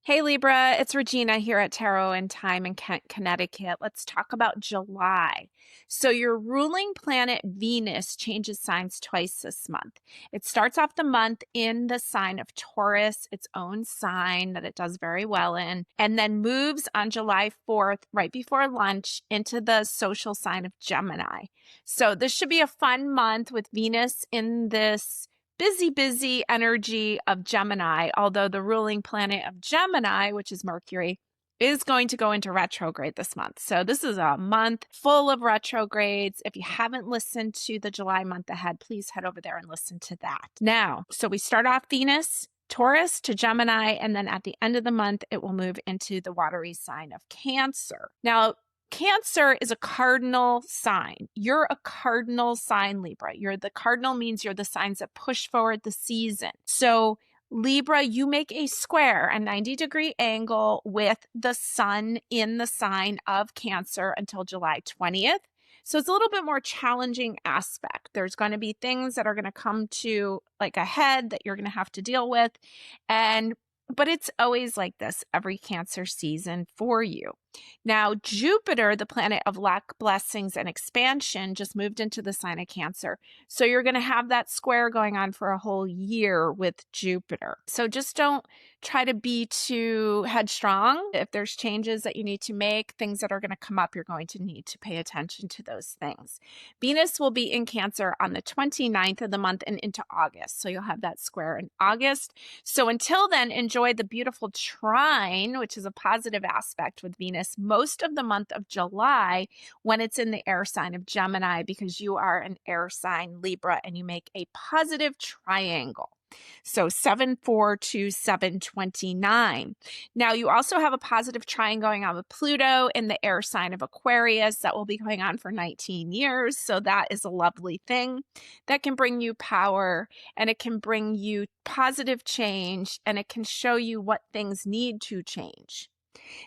Hey Libra, it's Regina here at Tarot and Time in Kent, Connecticut. Let's talk about July. So your ruling planet Venus changes signs twice this month. It starts off the month in the sign of Taurus, its own sign that it does very well in, and then moves on July 4th, right before lunch, into the social sign of Gemini. So this should be a fun month with Venus in this busy energy of Gemini, although the ruling planet of Gemini, which is Mercury, is going to go into retrograde this month. So this is a month full of retrogrades. If you haven't listened to the July month ahead, please head over there and listen to that. Now, so we start off Venus, Taurus to Gemini, and then at the end of the month, it will move into the watery sign of Cancer. Now, Cancer is a cardinal sign. You're a cardinal sign, Libra. The cardinal means you're the signs that push forward the season. So Libra, you make a square, a 90-degree angle with the sun in the sign of Cancer until July 20th. So it's a little bit more challenging aspect. There's going to be things that are going to come to like a head that you're going to have to deal with. But it's always like this every Cancer season for you. Now, Jupiter, the planet of luck, blessings, and expansion, just moved into the sign of Cancer. So you're going to have that square going on for a whole year with Jupiter. So just don't try to be too headstrong. If there's changes that you need to make, things that are going to come up, you're going to need to pay attention to those things. Venus will be in Cancer on the 29th of the month and into August. So you'll have that square in August. So until then, enjoy the beautiful trine, which is a positive aspect with Venus most of the month of July when it's in the air sign of Gemini, because you are an air sign Libra and you make a positive triangle. So 7-4 to 729. Now you also have a positive trine going on with Pluto in the air sign of Aquarius that will be going on for 19 years. So that is a lovely thing that can bring you power, and it can bring you positive change, and it can show you what things need to change.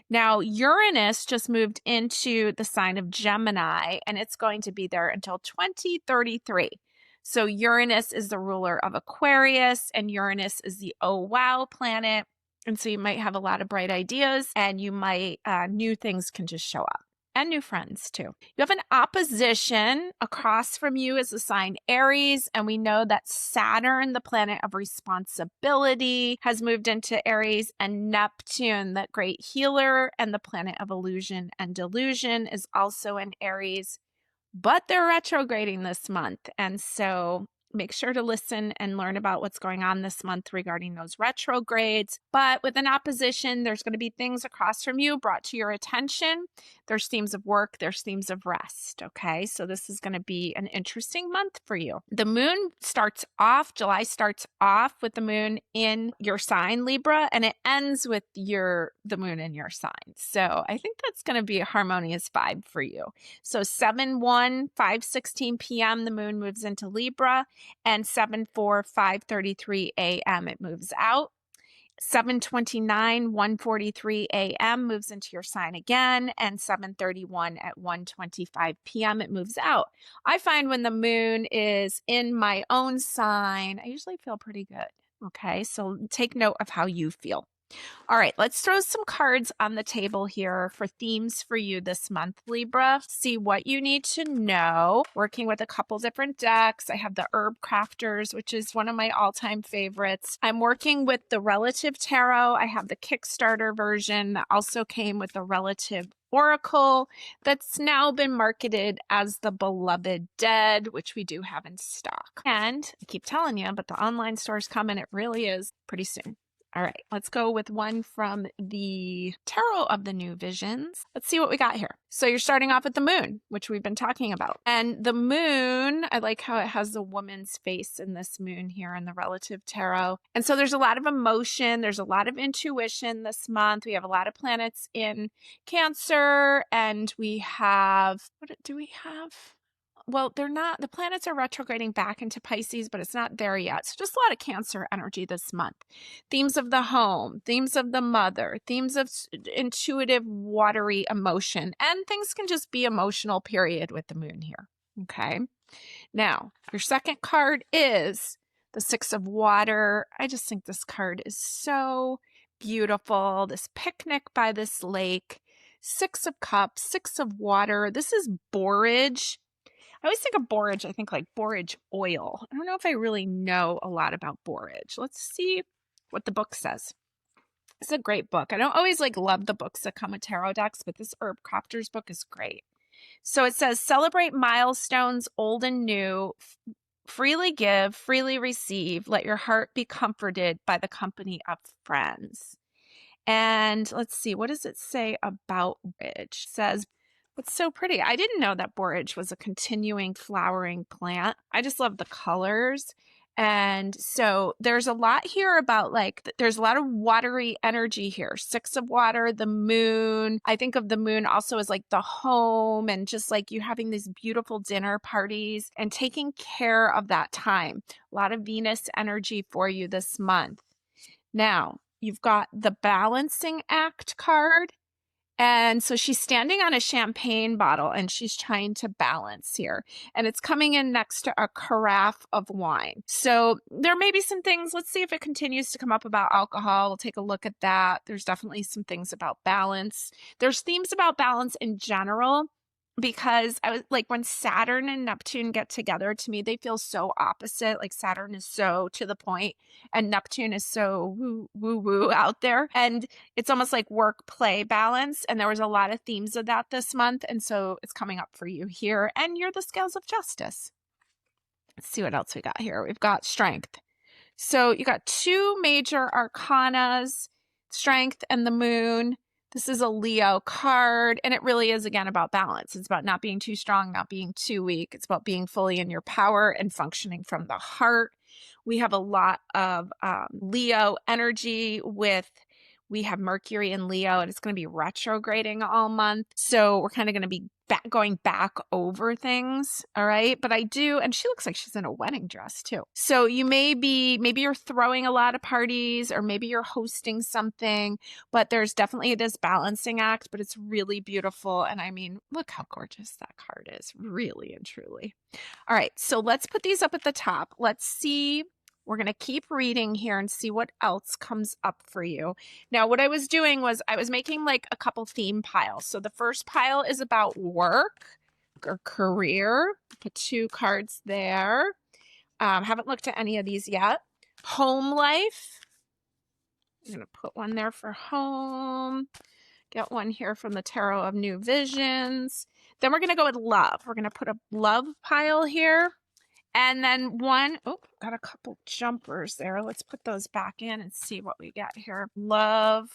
Now, Uranus just moved into the sign of Gemini, and it's going to be there until 2033. So Uranus is the ruler of Aquarius, and Uranus is the oh wow planet. And so you might have a lot of bright ideas, and you might, new things can just show up. And new friends too. You have an opposition across from you is the sign Aries, and we know that Saturn, the planet of responsibility, has moved into Aries, and Neptune, the great healer and the planet of illusion and delusion, is also in Aries, but they're retrograding this month. And so make sure to listen and learn about what's going on this month regarding those retrogrades. But with an opposition, there's going to be things across from you brought to your attention. There's themes of work, there's themes of rest. Okay, so this is going to be an interesting month for you. The moon starts off, July starts off with the moon in your sign, Libra, and it ends with the moon in your sign. So I think that's going to be a harmonious vibe for you. So 7-1, 5:16 p.m., the moon moves into Libra, and 7-4, 5:33 a.m., it moves out. 7:29, 1:43 a.m. moves into your sign again, and 7:31 at 1:25 p.m. it moves out. I find when the moon is in my own sign, I usually feel pretty good. Okay, so take note of how you feel. All right, let's throw some cards on the table here for themes for you this month, Libra. See what you need to know. Working with a couple different decks. I have the Herb Crafters, which is one of my all-time favorites. I'm working with the Relative Tarot. I have the Kickstarter version that also came with the Relative Oracle that's now been marketed as the Beloved Dead, which we do have in stock. And I keep telling you, but the online store's coming. It really is pretty soon. All right, let's go with one from the Tarot of the New Visions. Let's see what we got here. So you're starting off with the moon, which we've been talking about. And the moon, I like how it has the woman's face in this moon here in the Relative Tarot. And so there's a lot of emotion. There's a lot of intuition this month. We have a lot of planets in Cancer, and we have, what do we have? Well, they're not, the planets are retrograding back into Pisces, but it's not there yet. So just a lot of Cancer energy this month. Themes of the home, themes of the mother, themes of intuitive, watery emotion, and things can just be emotional, period, with the moon here. Okay. Now, your second card is the Six of Water. I just think this card is so beautiful. This picnic by this lake. 6 of Cups, 6 of Water. This is borage. I always think of borage, I think like borage oil. I don't know if I really know a lot about borage. Let's see what the book says. It's a great book. I don't always love the books that come with tarot decks, but this Herb Crofter's book is great. So it says, celebrate milestones, old and new, freely give, freely receive. Let your heart be comforted by the company of friends. And let's see, what does it say about borage? It says, it's so pretty. I didn't know that borage was a continuing flowering plant. I just love the colors. And so there's a lot here about there's a lot of watery energy here. 6 of Water, the moon. I think of the moon also as the home and just you having these beautiful dinner parties and taking care of that time. A lot of Venus energy for you this month. Now, you've got the Balancing Act card. And so she's standing on a champagne bottle and she's trying to balance here. And it's coming in next to a carafe of wine. So there may be some things. Let's see if it continues to come up about alcohol. We'll take a look at that. There's definitely some things about balance. There's themes about balance in general. Because I was when Saturn and Neptune get together, to me, they feel so opposite. Saturn is so to the point and Neptune is so woo out there. And it's almost like work play balance. And there was a lot of themes of that this month. And so it's coming up for you here. And you're the scales of justice. Let's see what else we got here. We've got strength. So you got 2 major arcanas, strength and the moon. This is a Leo card, and it really is, again, about balance. It's about not being too strong, not being too weak. It's about being fully in your power and functioning from the heart. We have a lot of Leo energy we have Mercury in Leo, and it's going to be retrograding all month. So we're kind of going to be going back over things. All right. But and she looks like she's in a wedding dress too. So maybe you're throwing a lot of parties or maybe you're hosting something, but there's definitely this balancing act, but it's really beautiful. And I mean, look how gorgeous that card is, really and truly. All right. So let's put these up at the top. Let's see. We're going to keep reading here and see what else comes up for you. Now, what I was doing was I was making a couple theme piles. So the first pile is about work or career. Put 2 cards there. Haven't looked at any of these yet. Home life. I'm going to put one there for home. Get one here from the Tarot of New Visions. Then we're going to go with love. We're going to put a love pile here. And then got a couple jumpers there. Let's put those back in and see what we got here. Love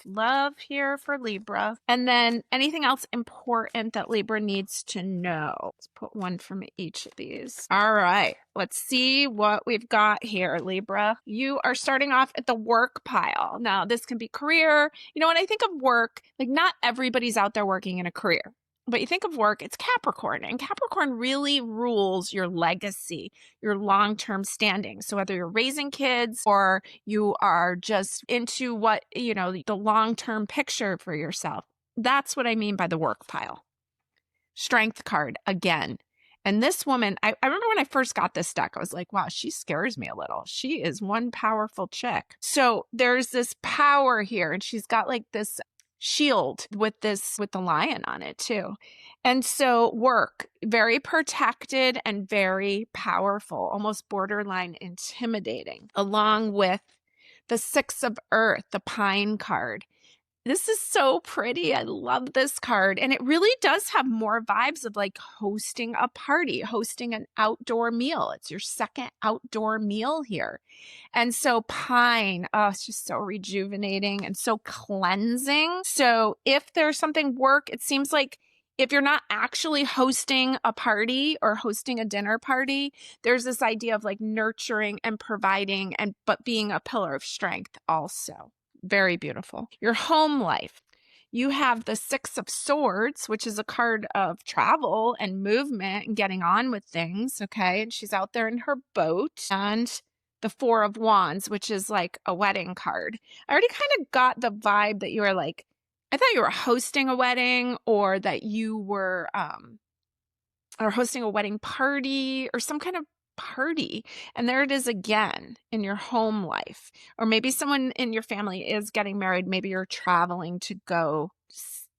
here for Libra. And then anything else important that Libra needs to know. Let's put one from each of these. All right, let's see what we've got here, Libra. You are starting off at the work pile. Now, this can be career. When I think of work, not everybody's out there working in a career. But you think of work, it's Capricorn, and Capricorn really rules your legacy, your long-term standing. So whether you're raising kids or you are just into the long-term picture for yourself, that's what I mean by the work pile. Strength card again. And this woman, I remember when I first got this deck, I was like, wow, she scares me a little. She is one powerful chick. So there's this power here, and she's got this shield with the lion on it too. And so work, very protected and very powerful, almost borderline intimidating, along with the 6 of Earth, the pine card. This is so pretty. I love this card. And it really does have more vibes of hosting a party, hosting an outdoor meal. It's your second outdoor meal here. And so pine, it's just so rejuvenating and so cleansing. So if there's something work, it seems like if you're not actually hosting a party or hosting a dinner party, there's this idea of nurturing and providing but being a pillar of strength also. Very beautiful. Your home life. You have the 6 of Swords, which is a card of travel and movement and getting on with things. Okay. And she's out there in her boat. And the 4 of Wands, which is a wedding card. I already kind of got the vibe that you were I thought you were hosting a wedding or that you were or hosting a wedding party or some kind of party. And there it is again in your home life. Or maybe someone in your family is getting married. Maybe you're traveling to go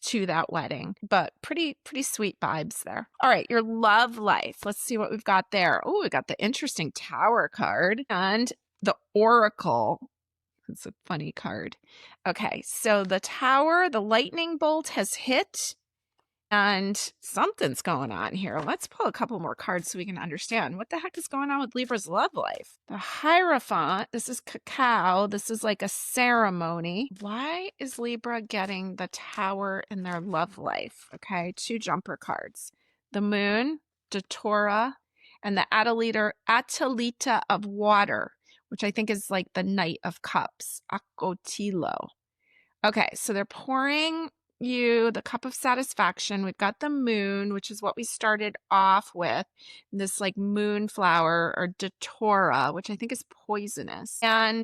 to that wedding, but pretty sweet vibes there. All right, your love life. Let's see what we've got there. Oh, we got the interesting Tower card and the Oracle. It's a funny card. Okay, so the Tower, the lightning bolt has hit. And something's going on here. Let's pull a couple more cards so we can understand what the heck is going on with Libra's love life. The Hierophant, this is cacao. This is like a ceremony. Why is Libra getting the Tower in their love life? Okay, 2 jumper cards. The Moon, Datura, and the Atalita of Water, which I think is like the Knight of Cups, Akotilo. Okay, so they're pouring you the cup of satisfaction. We've got the moon, which is what we started off with, this like moonflower or datura, which I think is poisonous. And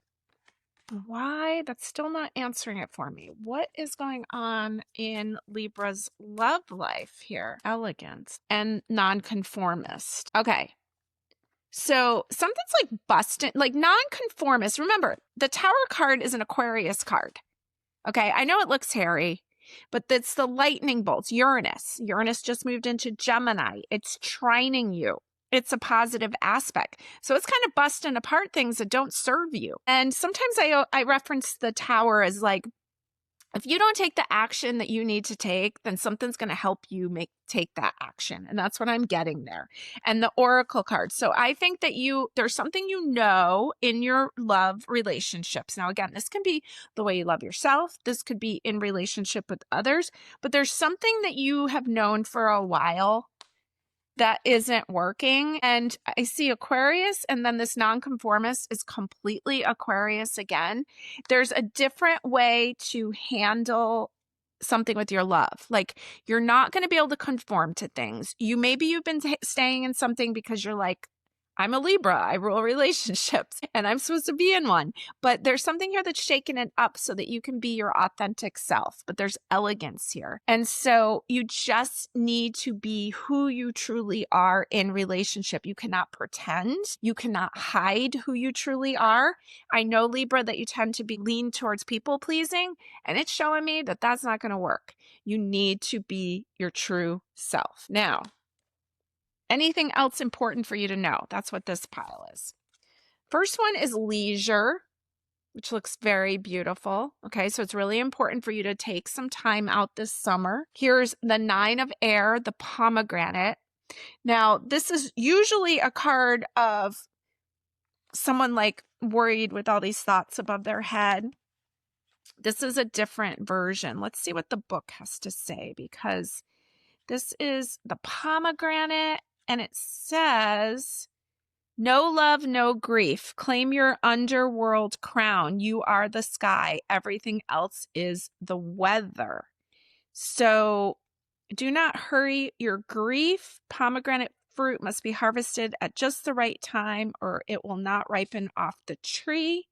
why? That's still not answering it for me. What is going on in Libra's love life here? Elegance and nonconformist. Okay. So something's like busting, like nonconformist. Remember, the Tower card is an Aquarius card. Okay, I know it looks hairy, but it's the lightning bolts. Uranus. Uranus just moved into Gemini. It's trining you. It's a positive aspect. So it's kind of busting apart things that don't serve you. And sometimes I reference the Tower as like, if you don't take the action that you need to take, then something's going to help you take that action. And that's what I'm getting there. And the Oracle card. So I think that there's something you know in your love relationships. Now, again, this can be the way you love yourself. This could be in relationship with others. But there's something that you have known for a while that isn't working. And I see Aquarius, and then this nonconformist is completely Aquarius again. There's a different way to handle something with your love. Like, you're not going to be able to conform to things. Maybe you've been staying in something because you're like, I'm a Libra, I rule relationships, and I'm supposed to be in one. But there's something here that's shaking it up so that you can be your authentic self. But there's elegance here. And so you just need to be who you truly are in relationship. You cannot pretend. You cannot hide who you truly are. I know, Libra, that you tend to be lean towards people pleasing, and it's showing me that that's not going to work. You need to be your true self. Now, anything else important for you to know? That's what this pile is. First one is leisure, which looks very beautiful. Okay, so it's really important for you to take some time out this summer. Here's the 9 of air, the pomegranate. Now, this is usually a card of someone like worried with all these thoughts above their head. This is a different version. Let's see what the book has to say, because this is the pomegranate. And it says, no love, no grief. Claim your underworld crown. You are the sky. Everything else is the weather. So do not hurry your grief. Pomegranate fruit must be harvested at just the right time, or it will not ripen off the tree.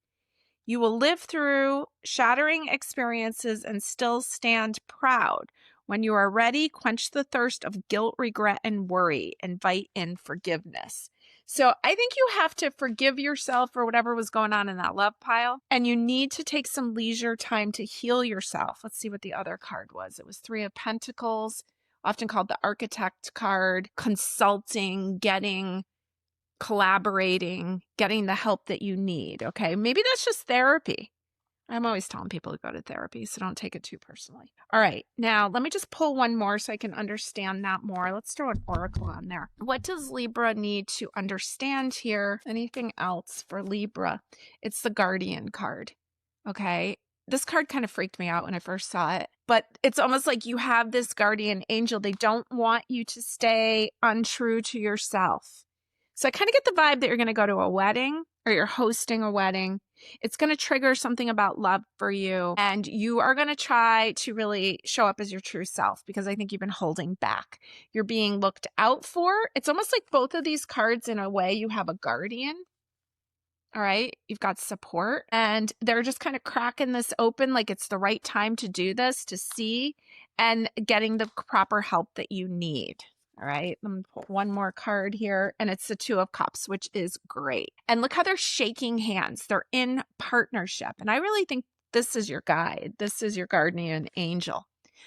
You will live through shattering experiences and still stand proud. When you are ready, quench the thirst of guilt, regret, and worry. Invite in forgiveness. So I think you have to forgive yourself for whatever was going on in that love pile. And you need to take some leisure time to heal yourself. Let's see what the other card was. It was 3 of Pentacles, often called the Architect card. Consulting, collaborating, getting the help that you need. Okay, maybe that's just therapy. I'm always telling people to go to therapy, so don't take it too personally. All right, now let me just pull one more so I can understand that more. Let's throw an oracle on there. What does Libra need to understand here? Anything else for Libra? It's the Guardian card. Okay, this card kind of freaked me out when I first saw it, but it's almost like you have this guardian angel. They don't want you to stay untrue to yourself. So I kind of get the vibe that you're going to go to a wedding, or you're hosting a wedding. It's going to trigger something about love for you, and you are going to try to really show up as your true self, because I think you've been holding back. You're being looked out for. It's almost like both of these cards, in a way, you have a guardian. All right, you've got support, and they're just kind of cracking this open like it's the right time to do this, to see, and getting the proper help that you need. All right, let me pull one more card here, and it's the Two of Cups, which is great. And look how they're shaking hands. They're in partnership. And I really think this is your guide. This is your guardian angel.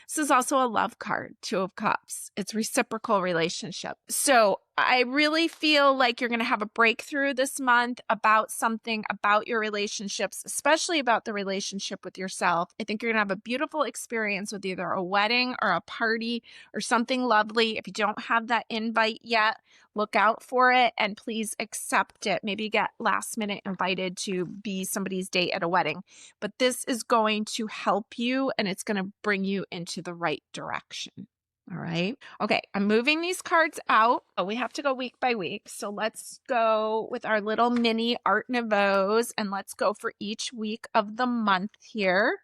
This is also a love card, Two of Cups. It's reciprocal relationship. So I really feel like you're going to have a breakthrough this month about something about your relationships, especially about the relationship with yourself. I think you're going to have a beautiful experience with either a wedding or a party or something lovely. If you don't have that invite yet, look out for it and please accept it. Maybe you get last minute invited to be somebody's date at a wedding, but this is going to help you and it's going to bring you into the right direction. All right. Okay. I'm moving these cards out. Oh, we have to go week by week. So let's go with our little mini Art Nouveaux and let's go for each week of the month here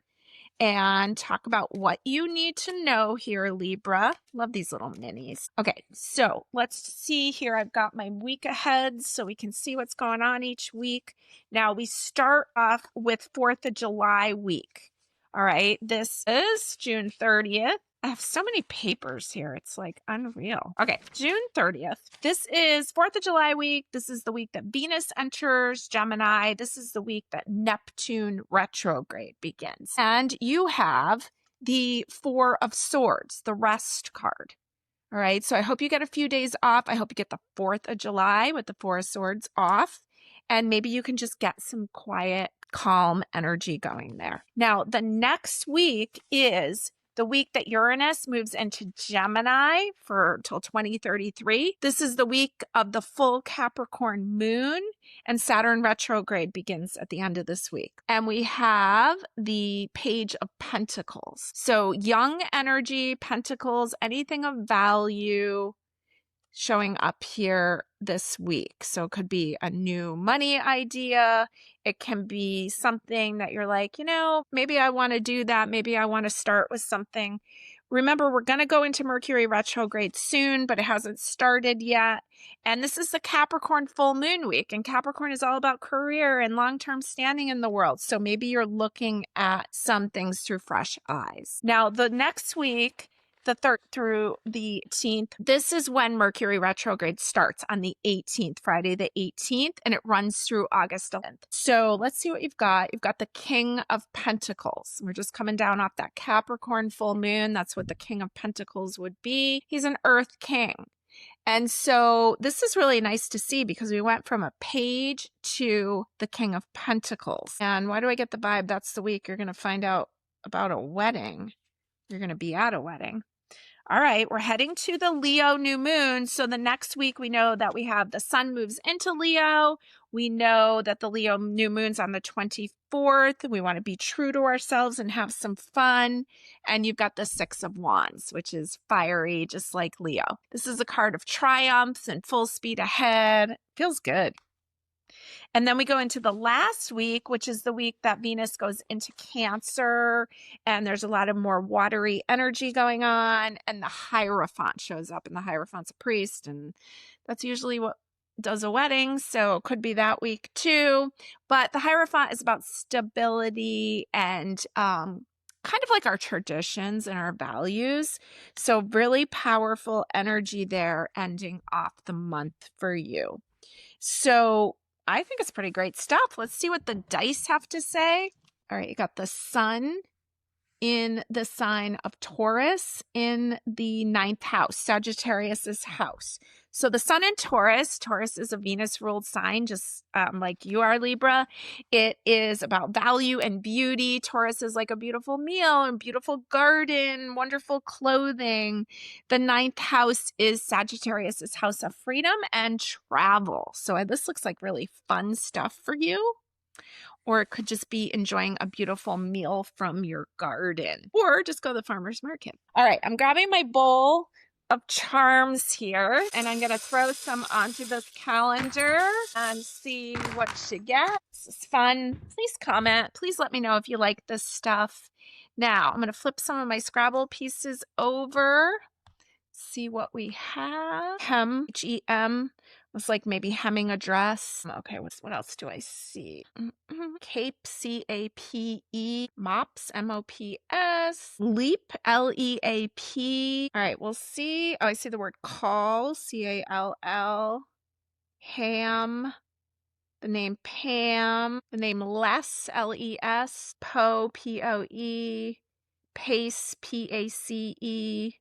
and talk about what you need to know here, Libra. Love these little minis. Okay, so let's see here. I've got my week ahead so we can see what's going on each week. Now we start off with 4th of July week. All right, this is June 30th. I have so many papers here. It's like unreal. Okay, June 30th. This is 4th of July week. This is the week that Venus enters Gemini. This is the week that Neptune retrograde begins. And you have the Four of Swords, the rest card. All right, so I hope you get a few days off. I hope you get the 4th of July with the Four of Swords off. And maybe you can just get some quiet, calm energy going there. Now, the next week is the week that Uranus moves into Gemini for till 2033. This is the week of the full Capricorn moon, and Saturn retrograde begins at the end of this week. And we have the Page of Pentacles. So young energy, pentacles, anything of value showing up here this week. So it could be a new money idea. It can be something that you're like, maybe I want to do that. Maybe I want to start with something. Remember, we're going to go into Mercury retrograde soon, but it hasn't started yet. And this is the Capricorn full moon week. And Capricorn is all about career and long-term standing in the world. So maybe you're looking at some things through fresh eyes. Now, the next week, the 3rd through the 18th. This is when Mercury retrograde starts on the 18th, Friday the 18th, and it runs through August 11th. So let's see what you've got. You've got the King of Pentacles. We're just coming down off that Capricorn full moon. That's what the King of Pentacles would be. He's an Earth King. And so this is really nice to see because we went from a page to the King of Pentacles. And why do I get the vibe? That's the week you're going to find out about a wedding. You're going to be at a wedding. All right, we're heading to the Leo new moon. So the next week we know that we have the sun moves into Leo. We know that the Leo new moon's on the 24th. We want to be true to ourselves and have some fun. And you've got the Six of Wands, which is fiery, just like Leo. This is a card of triumph and full speed ahead. Feels good. And then we go into the last week, which is the week that Venus goes into Cancer, and there's a lot of more watery energy going on, and the Hierophant shows up, and the Hierophant's a priest, and that's usually what does a wedding, so it could be that week too. But the Hierophant is about stability and kind of like our traditions and our values. So really powerful energy there ending off the month for you. So I think it's pretty great stuff. Let's see what the dice have to say. All right, you got the sun in the sign of Taurus in the 9th house, Sagittarius's house. So the sun in Taurus, Taurus is a Venus-ruled sign, just like you are, Libra. It is about value and beauty. Taurus is like a beautiful meal and beautiful garden, wonderful clothing. The 9th house is Sagittarius's house of freedom and travel. So this looks like really fun stuff for you. Or it could just be enjoying a beautiful meal from your garden. Or just go to the farmer's market. All right, I'm grabbing my bowl of charms here. And I'm going to throw some onto this calendar and see what you get. This is fun. Please comment. Please let me know if you like this stuff. Now, I'm going to flip some of my Scrabble pieces over. See what we have. Hem, H-E-M. It's like maybe hemming a dress. Okay, what else do I see? Cape, C-A-P-E. Mops, M-O-P-S. Leap, L-E-A-P. All right, we'll see. Oh, I see the word call, C-A-L-L. Ham, the name Pam. The name Les, L-E-S. Poe, P-O-E. Pace, P-A-C-E.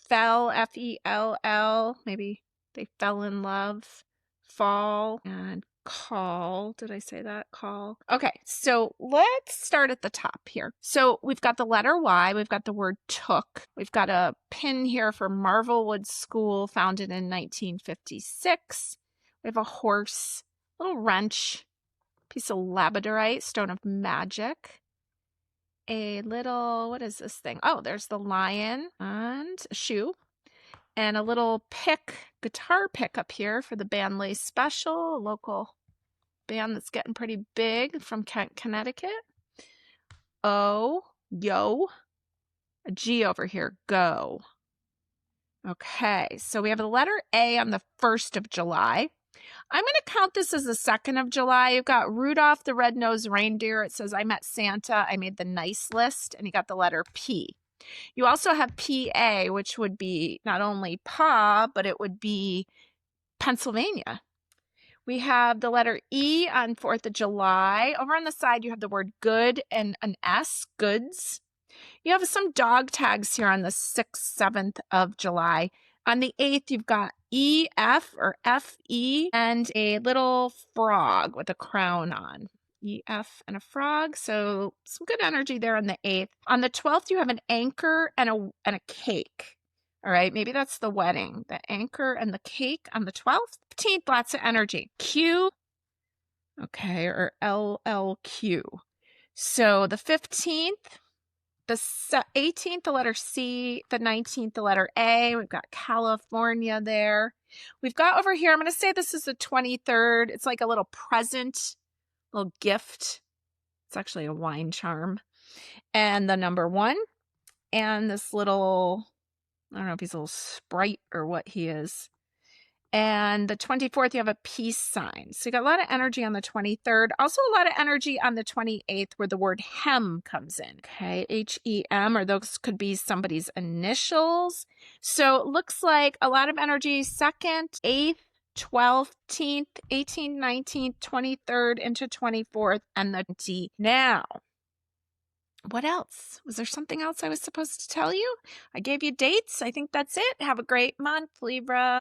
Fell, F-E-L-L. Maybe they fell in love. Fall and call. Did I say that? Call. Okay, so let's start at the top here. So we've got the letter Y. We've got the word took. We've got a pin here for Marvelwood School, founded in 1956. We have a horse, little wrench, piece of labradorite, stone of magic. A little, what is this thing? Oh, there's the lion and a shoe. And a little guitar pick up here for the band Lay Special, a local band that's getting pretty big from Connecticut. O, yo. A G over here, go. Okay, so we have the letter A on the 1st of July. I'm going to count this as the 2nd of July. You've got Rudolph the Red-Nosed Reindeer. It says, I met Santa. I made the nice list. And you got the letter P. You also have PA, which would be not only Pa, but it would be Pennsylvania. We have the letter E on 4th of July. Over on the side, you have the word good and an S, goods. You have some dog tags here on the 6th, 7th of July. On the 8th, you've got EF or FE and a little frog with a crown on. EF and a frog. So some good energy there on the 8th. On the 12th, you have an anchor and a cake. All right, maybe that's the wedding. The anchor and the cake on the 12th. 15th, lots of energy. Q, okay, or LLQ. So the 15th, the 18th, the letter C, the 19th, the letter A. We've got California there. We've got over here, I'm going to say this is the 23rd. It's like a little present, little gift. It's actually a wine charm. And the number 1. And this little, I don't know if he's a little sprite or what he is. And the 24th, you have a peace sign. So you got a lot of energy on the 23rd. Also a lot of energy on the 28th where the word hem comes in. Okay, H-E-M, or those could be somebody's initials. So it looks like a lot of energy 2nd, 8th, 12th, 18th, 19th, 23rd, into 24th, and the 20th. Now, what else? Was there something else I was supposed to tell you? I gave you dates. I think that's it. Have a great month, Libra.